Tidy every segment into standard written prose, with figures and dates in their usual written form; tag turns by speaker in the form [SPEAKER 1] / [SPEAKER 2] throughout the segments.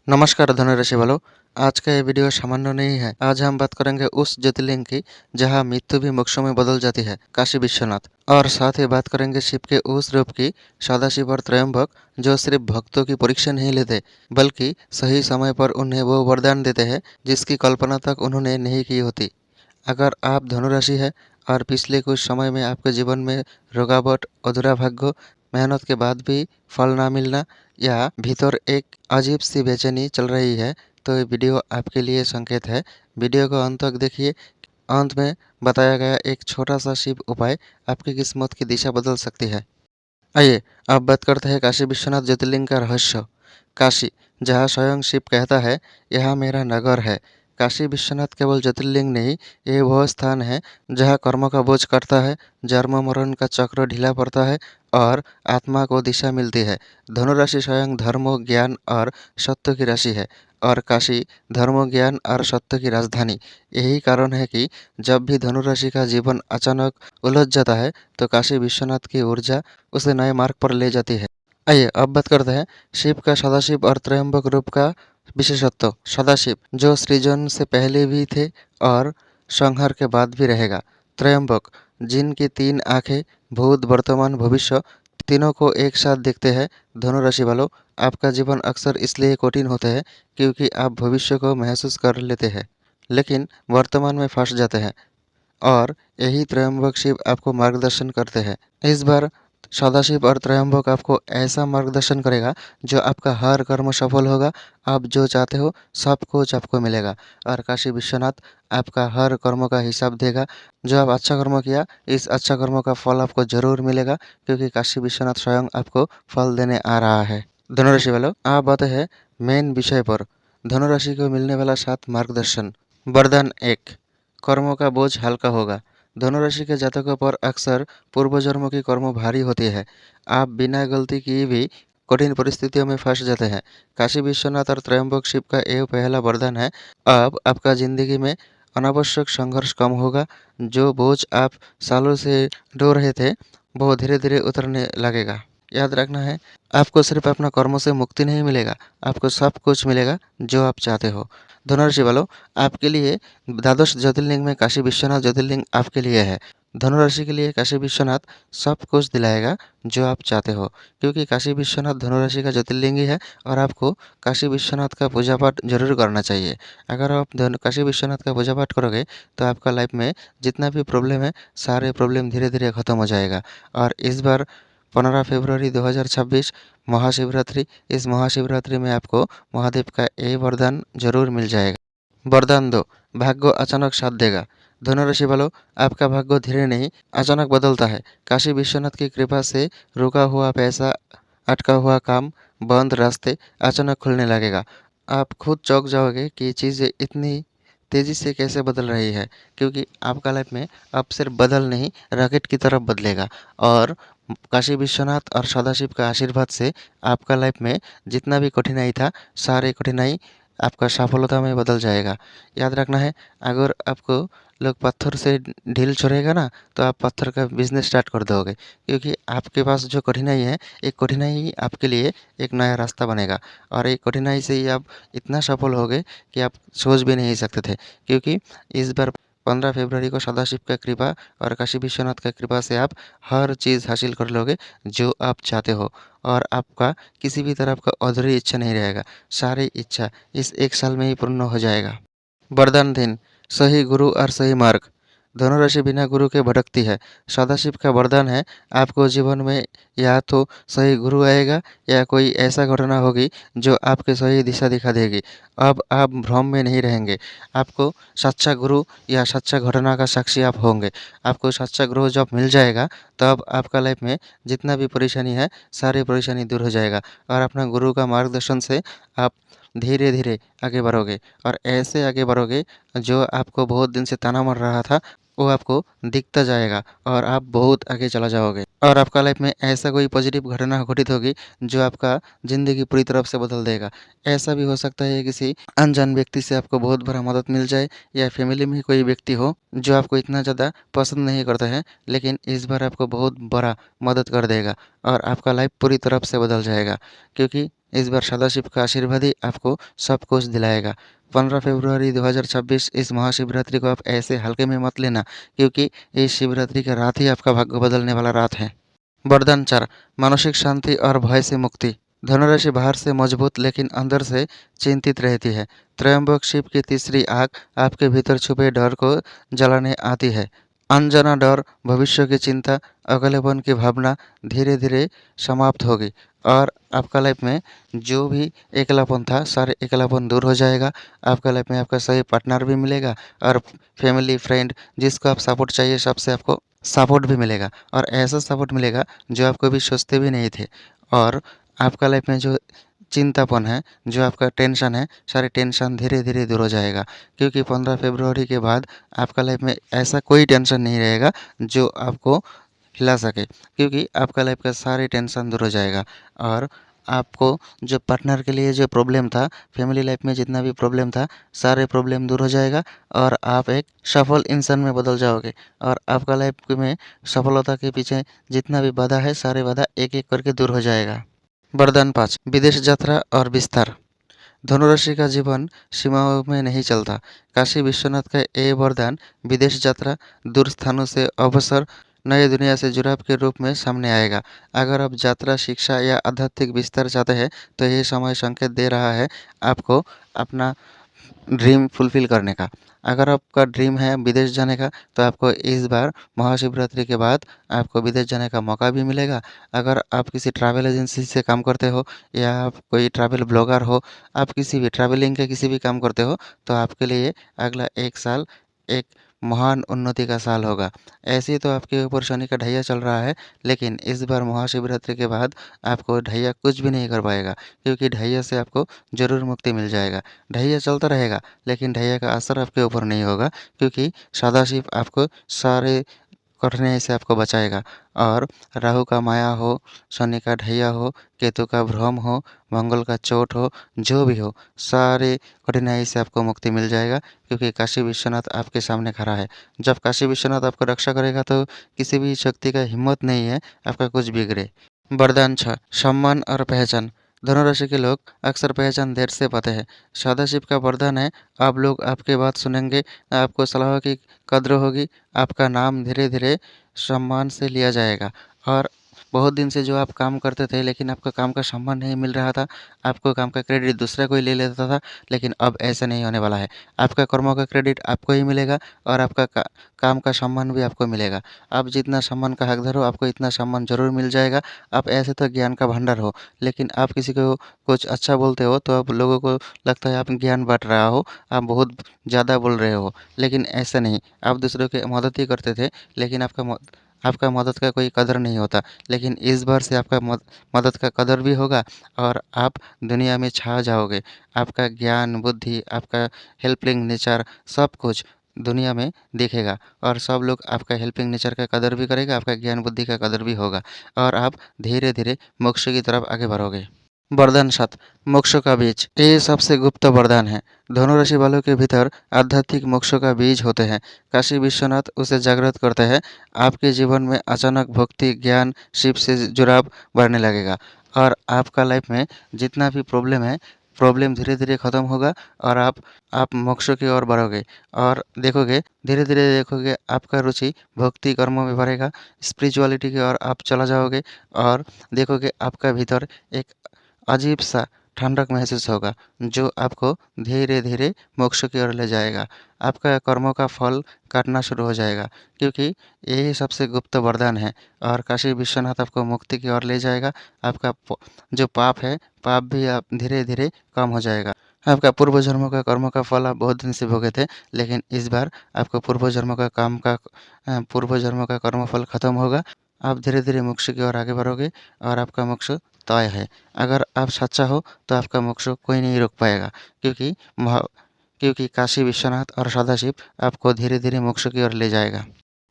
[SPEAKER 1] नमस्कार धनुराशि वालों। आज का ये वीडियो सामान्य नहीं है। आज हम बात करेंगे उस ज्योतिर्लिंग की जहां मृत्यु भी मोक्षों में बदल जाती है, काशी विश्वनाथ। और साथ ही बात करेंगे शिव के उस रूप की, सदाशिव और त्रयंबक, जो सिर्फ भक्तों की परीक्षा नहीं लेते बल्कि सही समय पर उन्हें वो वरदान देते हैं जिसकी कल्पना तक उन्होंने नहीं की होती। अगर आप धनुराशि है और पिछले कुछ समय में आपके जीवन में रुकावट, अधूरा भाग्य, मेहनत के बाद भी फल ना मिलना या भीतर एक अजीब सी बेचैनी चल रही है, तो ये वीडियो आपके लिए संकेत है। वीडियो को अंत तक देखिए। अंत में बताया गया एक छोटा सा शिव उपाय आपकी किस्मत की दिशा बदल सकती है। आइए अब बात करते हैं काशी विश्वनाथ ज्योतिर्लिंग का रहस्य। काशी, जहाँ स्वयं शिव कहता है, यह मेरा नगर है। काशी विश्वनाथ केवल ज्योतिर्लिंग नहीं, ये वह स्थान है जहाँ कर्म का बोझ कटता है, जन्म मरण का चक्र ढीला पड़ता है और आत्मा को दिशा मिलती है। धनुराशि स्वयं धर्म, ज्ञान और सत्य की राशि है और काशी धर्म, ज्ञान और सत्य की राजधानी। यही कारण है कि जब भी धनुराशि का जीवन अचानक उलझ जाता है, तो काशी विश्वनाथ की ऊर्जा उसे नए मार्ग पर ले जाती है। आइए अब बात करते हैं शिव का सदाशिव और त्रयंबक रूप का विशेषत्व। सदाशिव, जो सृजन से पहले भी थे और संहार के बाद भी रहेगा। त्रयंबक, जिनकी 3 आंखें भूत, वर्तमान, भविष्य तीनों को एक साथ देखते हैं। धनुराशि वालों, आपका जीवन अक्सर इसलिए कठिन होता है क्योंकि आप भविष्य को महसूस कर लेते हैं लेकिन वर्तमान में फंस जाते हैं, और यही त्रयंबक शिव आपको मार्गदर्शन करते हैं। इस बार सदाशिव और त्रयंबक आपको ऐसा मार्गदर्शन करेगा जो आपका हर कर्म सफल होगा। आप जो चाहते हो सब कुछ आपको मिलेगा। और काशी विश्वनाथ आपका हर कर्म का हिसाब देगा। जो आप अच्छा कर्म किया, इस अच्छा कर्म का फल आपको जरूर मिलेगा क्योंकि काशी विश्वनाथ स्वयं आपको फल देने आ रहा है। धनुराशि वालों, आप बात है मेन विषय पर। धनुराशि को मिलने वाला 7 मार्गदर्शन। वरदान 1, कर्मों का बोझ हल्का होगा। धनुराशि के जातकों पर अक्सर पूर्वजन्मों की कर्म भारी होती है। आप बिना गलती किए भी कठिन परिस्थितियों में फंस जाते हैं। काशी विश्वनाथ और त्रयंबक शिव का यह पहला वरदान है। अब आपका जिंदगी में अनावश्यक संघर्ष कम होगा। जो बोझ आप सालों से ढो रहे थे, वो धीरे धीरे उतरने लगेगा। याद रखना है, आपको सिर्फ अपना कर्मों से मुक्ति नहीं मिलेगा, आपको सब कुछ मिलेगा जो आप चाहते हो। धनुराशि वालों, आपके लिए द्वादश ज्योतिर्लिंग में काशी विश्वनाथ ज्योतिर्लिंग आपके लिए है। धनुराशि के लिए काशी विश्वनाथ सब कुछ दिलाएगा जो आप चाहते हो, क्योंकि काशी विश्वनाथ धनुराशि का ज्योतिर्लिंग ही है और आपको काशी विश्वनाथ का पूजा पाठ जरूर करना चाहिए। अगर आप काशी विश्वनाथ का पूजा पाठ करोगे तो आपका लाइफ में जितना भी प्रॉब्लम है, सारे प्रॉब्लम धीरे धीरे खत्म हो जाएगा। और इस बार 15 फरवरी 2026 महाशिवरात्रि, इस महाशिवरात्रि में आपको महादेव का ये वरदान जरूर मिल जाएगा। वरदान 2, भाग्य अचानक साथ देगा। धनुराशि वालों, आपका भाग्य धीरे नहीं, अचानक बदलता है। काशी विश्वनाथ की कृपा से रुका हुआ पैसा, अटका हुआ काम, बंद रास्ते अचानक खुलने लगेगा। आप खुद चौंक जाओगे कि चीज़ें इतनी तेज़ी से कैसे बदल रही है, क्योंकि आपका लाइफ में अब सिर्फ बदल नहीं, रॉकेट की तरफ बदलेगा। और काशी विश्वनाथ और सदाशिव का आशीर्वाद से आपका लाइफ में जितना भी कठिनाई था, सारे कठिनाई आपका सफलता में बदल जाएगा। याद रखना है, अगर आपको लोग पत्थर से ढील छोड़ेगा ना, तो आप पत्थर का बिजनेस स्टार्ट कर दोगे, क्योंकि आपके पास जो कठिनाई है, एक कठिनाई ही आपके लिए एक नया रास्ता बनेगा। और एक कठिनाई से ही आप इतना सफल होगे कि आप सोच भी नहीं सकते थे, क्योंकि इस बार 15 फरवरी को सदाशिव का कृपा और काशी विश्वनाथ का कृपा से आप हर चीज़ हासिल कर लोगे जो आप चाहते हो, और आपका किसी भी तरह का अधूरी इच्छा नहीं रहेगा। सारी इच्छा इस 1 साल में ही पूर्ण हो जाएगा। वरदान 3, सही गुरु और सही मार्ग। धनुराशि बिना गुरु के भटकती है। सदाशिव का वरदान है, आपको जीवन में या तो सही गुरु आएगा या कोई ऐसा घटना होगी जो आपके सही दिशा दिखा देगी। अब आप भ्रम में नहीं रहेंगे। आपको सच्चा गुरु या सच्चा घटना का साक्षी आप होंगे। आपको सच्चा गुरु जब मिल जाएगा, तब आपका लाइफ में जितना भी परेशानी है, सारी परेशानी दूर हो जाएगा और अपना गुरु का मार्गदर्शन से आप धीरे धीरे आगे बढ़ोगे, और ऐसे आगे बढ़ोगे जो आपको बहुत दिन से ताना मार रहा था, वो आपको दिखता जाएगा और आप बहुत आगे चला जाओगे। और आपका लाइफ में ऐसा कोई पॉजिटिव घटना घटित होगी जो आपका ज़िंदगी पूरी तरफ से बदल देगा। ऐसा भी हो सकता है किसी अनजान व्यक्ति से आपको बहुत बड़ा मदद मिल जाए, या फैमिली में कोई व्यक्ति हो जो आपको इतना ज़्यादा पसंद नहीं करता है, लेकिन इस बार आपको बहुत बड़ा मदद कर देगा और आपका लाइफ पूरी तरफ से बदल जाएगा। क्योंकि इस बार सदाशिव का आशीर्वाद ही आपको सब कुछ दिलाएगा। 15 फरवरी 2026 इस महाशिवरात्रि को आप ऐसे हल्के में मत लेना, क्योंकि इस शिवरात्रि का रात ही आपका भाग्य बदलने वाला रात है। वरदान 4, मानसिक शांति और भय से मुक्ति। धनुराशि बाहर से मजबूत लेकिन अंदर से चिंतित रहती है। त्रयंबक शिव की तीसरी आग आपके भीतर छुपे डर को जलाने आती है। अनजाना डर, भविष्य की चिंता, अकेलेपन की भावना धीरे धीरे समाप्त होगी और आपका लाइफ में जो भी अकेलापन था, सारे अकेलापन दूर हो जाएगा। आपका लाइफ में आपका सही पार्टनर भी मिलेगा और फैमिली फ्रेंड जिसको आप सपोर्ट चाहिए सबसे आपको सपोर्ट भी मिलेगा और ऐसा सपोर्ट मिलेगा जो आप कभी सोचते भी नहीं थे। और आपका लाइफ में जो चिंतापन है, जो आपका टेंशन है, सारे टेंशन धीरे धीरे दूर हो जाएगा, क्योंकि 15 फरवरी के बाद आपका लाइफ में ऐसा कोई टेंशन नहीं रहेगा जो आपको हिला सके, क्योंकि आपका लाइफ का सारे टेंशन दूर हो जाएगा। और आपको जो पार्टनर के लिए जो प्रॉब्लम था, फैमिली लाइफ में जितना भी प्रॉब्लम था, सारे प्रॉब्लम दूर हो जाएगा और आप एक सफल इंसान में बदल जाओगे। और आपका लाइफ में सफलता के पीछे जितना भी बाधा है, सारे बाधा एक एक करके दूर हो जाएगा। वरदान 5, विदेश यात्रा और विस्तार। धनुराशि का जीवन सीमाओं में नहीं चलता। काशी विश्वनाथ का ये वरदान विदेश यात्रा, दूर स्थानों से अवसर, नई दुनिया से जुड़ाव के रूप में सामने आएगा। अगर आप यात्रा, शिक्षा या आध्यात्मिक विस्तार चाहते हैं तो ये समय संकेत दे रहा है आपको अपना ड्रीम फुलफ़िल करने का। अगर आपका ड्रीम है विदेश जाने का, तो आपको इस बार महाशिवरात्रि के बाद आपको विदेश जाने का मौका भी मिलेगा। अगर आप किसी ट्रैवल एजेंसी से काम करते हो या आप कोई ट्रैवल ब्लॉगर हो, आप किसी भी ट्रैवलिंग के किसी भी काम करते हो, तो आपके लिए अगला 1 साल एक महान उन्नति का साल होगा। ऐसे ही तो आपके ऊपर शनि का ढैया चल रहा है, लेकिन इस बार महाशिवरात्रि के बाद आपको ढैया कुछ भी नहीं कर पाएगा, क्योंकि ढैया से आपको ज़रूर मुक्ति मिल जाएगा। ढैया चलता रहेगा, लेकिन ढैया का असर आपके ऊपर नहीं होगा, क्योंकि सदाशिव आपको सारे कठिनाई से आपको बचाएगा। और राहु का माया हो, शनि का ढैया हो, केतु का भ्रम हो, मंगल का चोट हो, जो भी हो, सारे कठिनाई से आपको मुक्ति मिल जाएगा, क्योंकि काशी विश्वनाथ आपके सामने खड़ा है। जब काशी विश्वनाथ आपको रक्षा करेगा तो किसी भी शक्ति का हिम्मत नहीं है आपका कुछ बिगड़े। वरदान 6, सम्मान और पहचान। धनुराशि के लोग अक्सर पहचान देर से पाते हैं। सदाशिव का वरदान है, आप लोग आपकी बात सुनेंगे, आपको सलाह की कद्र होगी, आपका नाम धीरे धीरे सम्मान से लिया जाएगा। और बहुत दिन से जो आप काम करते थे लेकिन आपका काम का सम्मान नहीं मिल रहा था, आपको काम का क्रेडिट दूसरा कोई ले लेता था, लेकिन अब ऐसा नहीं होने वाला है। आपका कर्मों का क्रेडिट आपको ही मिलेगा और आपका काम का सम्मान भी आपको मिलेगा। आप जितना सम्मान का हकदार हो, आपको इतना सम्मान ज़रूर मिल जाएगा। आप ऐसे तो ज्ञान का भंडार हो, लेकिन आप किसी को कुछ अच्छा बोलते हो तो आप लोगों को लगता है आप ज्ञान बाँट रहा हो, आप बहुत ज़्यादा बोल रहे हो, लेकिन ऐसा नहीं। आप दूसरों की मदद ही करते थे, लेकिन आपका मदद का कोई कदर नहीं होता। लेकिन इस बार से आपका मदद का कदर भी होगा और आप दुनिया में छा जाओगे। आपका ज्ञान, बुद्धि, आपका हेल्पिंग नेचर सब कुछ दुनिया में दिखेगा और सब लोग आपका हेल्पिंग नेचर का कदर भी करेगा, आपका ज्ञान बुद्धि का कदर भी होगा और आप धीरे धीरे मोक्ष की तरफ आगे बढ़ोगे। वरदान 7, मोक्ष का बीज। ये सबसे गुप्त वरदान है। धनुराशि वालों के भीतर आध्यात्मिक मोक्ष का बीज होते हैं। काशी विश्वनाथ उसे जागृत करते हैं। आपके जीवन में अचानक भक्ति, ज्ञान, शिव से जुड़ाव बढ़ने लगेगा और आपका लाइफ में जितना भी प्रॉब्लम है, प्रॉब्लम धीरे धीरे ख़त्म होगा और आप मोक्ष की ओर बढ़ोगे और देखोगे, धीरे धीरे देखोगे आपका रुचि भक्ति कर्मों में बढ़ेगा, स्पिरिचुअलिटी की ओर आप चला जाओगे और देखोगे आपका भीतर एक अजीब सा ठंडक महसूस होगा, जो आपको धीरे धीरे मोक्ष की ओर ले जाएगा। आपका कर्मों का फल काटना शुरू हो जाएगा, क्योंकि यही सबसे गुप्त वरदान है और काशी विश्वनाथ आपको मुक्ति की ओर ले जाएगा। आपका जो पाप है, पाप भी आप धीरे धीरे कम हो जाएगा। आपका पूर्व जन्मों का कर्मों का फल आप बहुत दिन से भोगे थे, लेकिन इस बार आपको पूर्व जन्मों का पूर्व जन्मों का कर्मफल खत्म होगा। आप धीरे धीरे मोक्ष की ओर आगे बढ़ोगे और आपका मोक्ष तय है। अगर आप सच्चा हो तो आपका मोक्ष कोई नहीं रोक पाएगा, क्योंकि क्योंकि काशी विश्वनाथ और सदाशिव आपको धीरे धीरे मोक्ष की ओर ले जाएगा।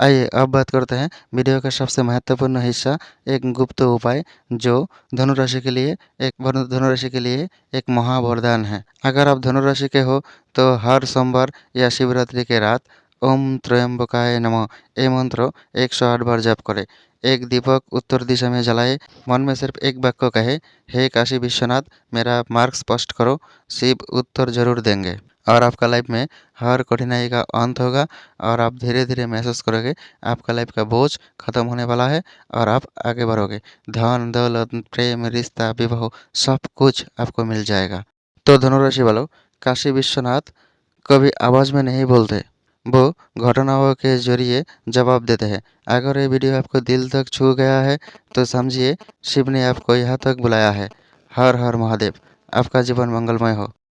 [SPEAKER 1] आइए अब बात करते हैं वीडियो का सबसे महत्वपूर्ण हिस्सा, एक गुप्त उपाय जो धनुराशि के लिए एक महावरदान है। अगर आप धनुराशि के हो तो हर सोमवार या शिवरात्रि के रात ओम त्रयंबकाय नमः ये मंत्र 108 बार जप करे। एक दीपक उत्तर दिशा में जलाए, मन में सिर्फ एक वाक्य कहे, हे काशी विश्वनाथ, मेरा मार्ग स्पष्ट करो, शिव उत्तर जरूर देंगे। और आपका लाइफ में हर कठिनाई का अंत होगा और आप धीरे धीरे महसूस करोगे आपका लाइफ का बोझ खत्म होने वाला है और आप आगे बढ़ोगे। धन दौलत प्रेम रिश्ता विवाह सब कुछ आपको मिल जाएगा। तो धनुराशि वालों, काशी विश्वनाथ कभी आवाज़ में नहीं बोलते, वो घटनाओं के जरिए जवाब देते हैं। अगर ये वीडियो आपको दिल तक छू गया है तो समझिए शिव ने आपको यहाँ तक बुलाया है। हर हर महादेव। आपका जीवन मंगलमय हो।